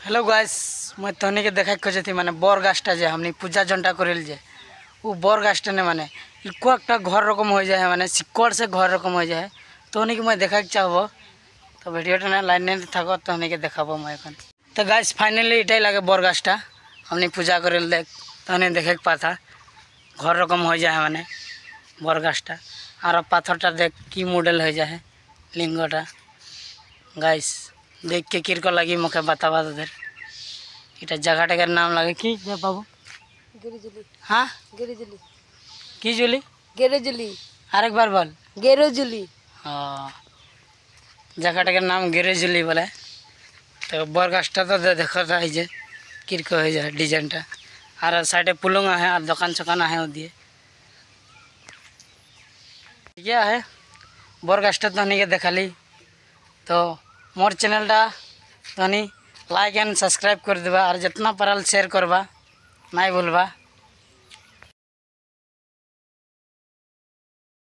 Hello guys मैं तहनी के देखा खोजती माने बर गाछटा जे हमनी पूजा जंटा करिल जे वो बर गाछटा ने माने इको एक घर रकम हो जाए माने सिक्कड़ से घर रकम हो जाए तहनी के मैं देखा चाहब तो भिडियोटा ना लाइन थको तहनी के देखाबो मैं एखन तो गाइस फाइनली इटाई लगे बर गाछटा हमनी पूजा करिल देख तहनी देखे पाता घर रकम हो जाए माने बर गाछटा और पाथरटा देख की मॉडल हो जाए लिंगटा गाइस देख के किरको लगी मुखे बतावा दे इटा जगह नाम लगे कि बाबू गेरोजुली। हाँ गेरोजुली की जुली गेरोजुली आरेक बार बोल गेरोजुली। हाँ जगह नाम गेरेजुली बोले तो बर गाछटा तो देखो था जे किरको हो जाए डिजाइनटा और साइडे पुलुंगा है और दुकान चुकान है दिए क्या है बर गाछटा तो नहीं के देखाली तो मोर चैनलटा तनी लाइक एंड सब्सक्राइब कर देबा और जितना पारल शेयर करबा नहीं भूलबा।